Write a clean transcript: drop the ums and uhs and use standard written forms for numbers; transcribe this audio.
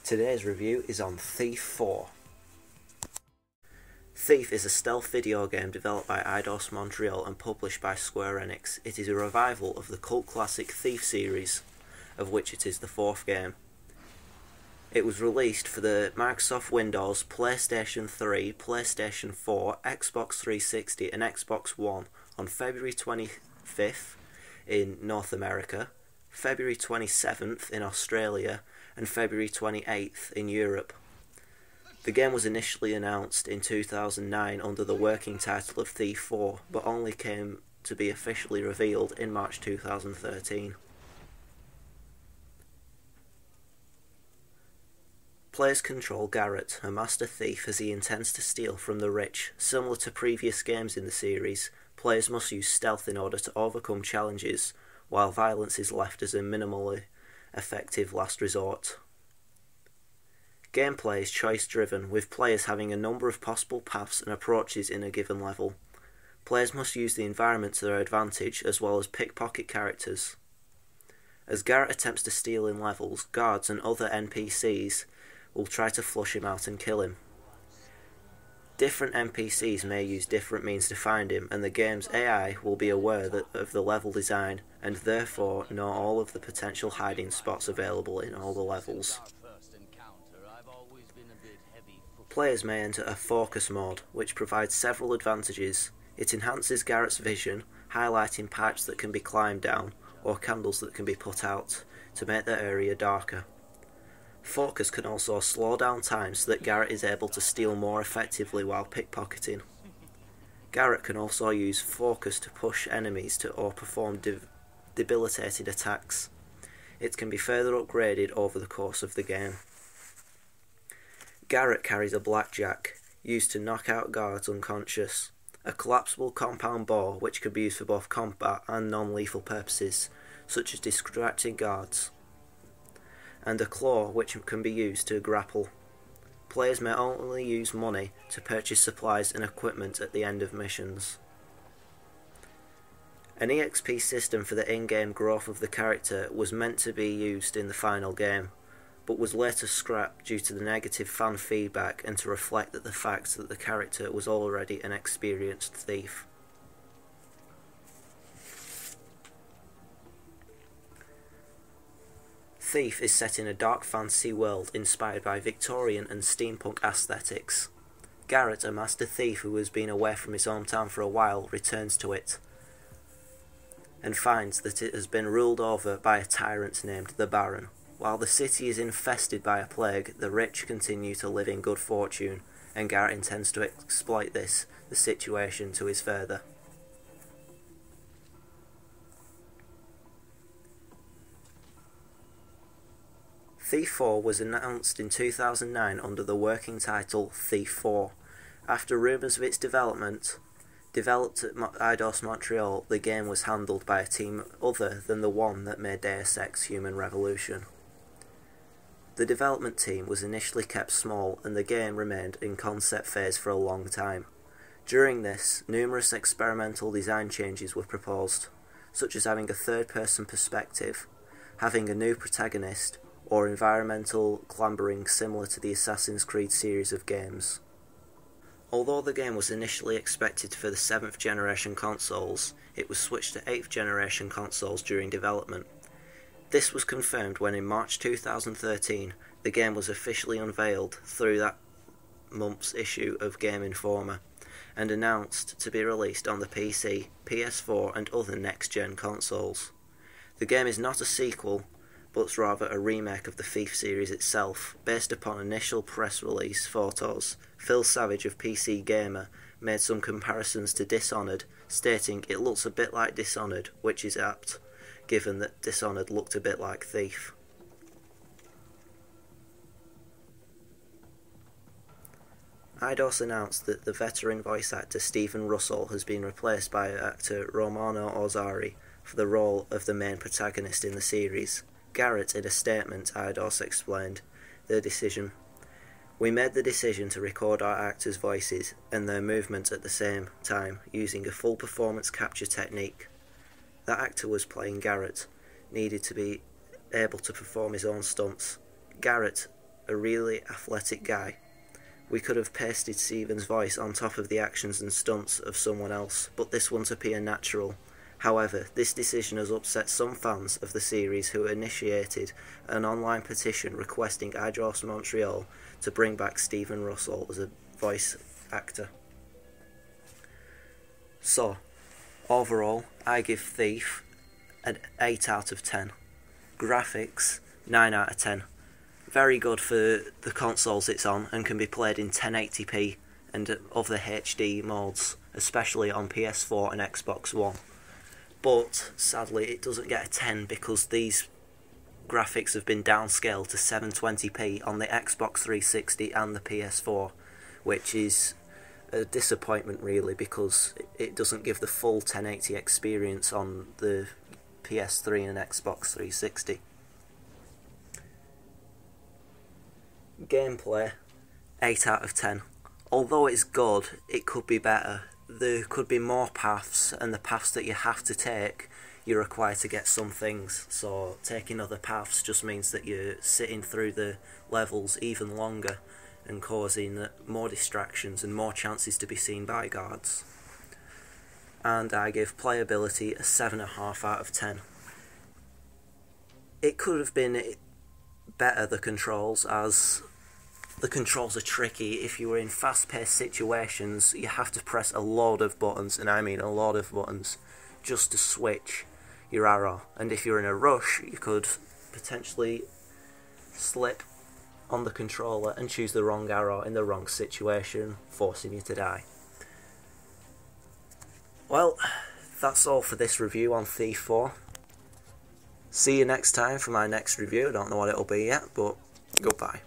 Today's review is on Thief 4. Thief is a stealth video game developed by Eidos Montreal and published by Square Enix. It is a revival of the cult classic Thief series, of which it is the fourth game. It was released for the Microsoft Windows, PlayStation 3, PlayStation 4, Xbox 360 and Xbox One on February 25th in North America, February 27th in Australia and February 28th in Europe. The game was initially announced in 2009 under the working title of Thief 4, but only came to be officially revealed in March 2013. Players control Garrett, a master thief, as he intends to steal from the rich. Similar to previous games in the series, players must use stealth in order to overcome challenges, while violence is left as a minimally effective last resort. Gameplay is choice-driven, with players having a number of possible paths and approaches in a given level. Players must use the environment to their advantage, as well as pickpocket characters. As Garrett attempts to steal in levels, guards and other NPCs will try to flush him out and kill him. Different NPCs may use different means to find him, and the game's AI will be aware of the level design, and therefore know all of the potential hiding spots available in all the levels. Players may enter a focus mode, which provides several advantages. It enhances Garrett's vision, highlighting pipes that can be climbed down, or candles that can be put out, to make the area darker. Focus can also slow down time so that Garrett is able to steal more effectively while pickpocketing. Garrett can also use focus to push enemies or perform debilitating attacks. It can be further upgraded over the course of the game. Garrett carries a blackjack, used to knock out guards unconscious, a collapsible compound bow which can be used for both combat and non-lethal purposes, such as distracting guards, and a claw which can be used to grapple. Players may only use money to purchase supplies and equipment at the end of missions. An EXP system for the in-game growth of the character was meant to be used in the final game, but was later scrapped due to the negative fan feedback and to reflect the fact that the character was already an experienced thief. Thief is set in a dark fantasy world inspired by Victorian and steampunk aesthetics. Garrett, a master thief who has been away from his hometown for a while, returns to it and finds that it has been ruled over by a tyrant named the Baron. While the city is infested by a plague, the rich continue to live in good fortune, and Garrett intends to exploit the situation to his further. Thief 4 was announced in 2009 under the working title Thief 4. After rumours of its developed at Eidos Montreal, the game was handled by a team other than the one that made Deus Ex Human Revolution. The development team was initially kept small, and the game remained in concept phase for a long time. During this, numerous experimental design changes were proposed, such as having a third-person perspective, having a new protagonist, or environmental clambering similar to the Assassin's Creed series of games. Although the game was initially expected for the 7th generation consoles, it was switched to 8th generation consoles during development. This was confirmed when in March 2013 the game was officially unveiled through that month's issue of Game Informer and announced to be released on the PC, PS4 and other next-gen consoles. The game is not a sequel, but rather a remake of the Thief series itself. Based upon initial press release photos, Phil Savage of PC Gamer made some comparisons to Dishonored, stating it looks a bit like Dishonored, which is apt, given that Dishonored looked a bit like Thief. Eidos announced that the veteran voice actor Stephen Russell has been replaced by actor Romano Ozari for the role of the main protagonist in the series. Garrett, in a statement, Eidos explained their decision. "We made the decision to record our actors' voices and their movements at the same time, using a full performance capture technique. The actor was playing Garrett, needed to be able to perform his own stunts. Garrett a really athletic guy. We could have pasted Steven's voice on top of the actions and stunts of someone else, but this wouldn't appear natural. However, this decision has upset some fans of the series who initiated an online petition requesting Eidos Montreal to bring back Steven Russell as a voice actor. So, overall, I give Thief an 8 out of 10. Graphics, 9 out of 10. Very good for the consoles it's on and can be played in 1080p and other HD modes, especially on PS4 and Xbox One. But sadly it doesn't get a 10 because these graphics have been downscaled to 720p on the Xbox 360 and the PS4, which is a disappointment really because it doesn't give the full 1080 experience on the PS3 and Xbox 360. Gameplay, 8 out of 10. Although it's good, it could be better. There could be more paths, and the paths that you have to take, you're required to get some things. So taking other paths just means that you're sitting through the levels even longer and causing more distractions and more chances to be seen by guards. And I give playability a 7.5 out of 10. It could have been better, the controls, as the controls are tricky. If you were in fast-paced situations, you have to press a load of buttons, and I mean a lot of buttons, just to switch your arrow. And if you're in a rush, you could potentially slip on the controller and choose the wrong arrow in the wrong situation, forcing you to die. Well, that's all for this review on Thief 4. See you next time for my next review. I don't know what it'll be yet, but goodbye.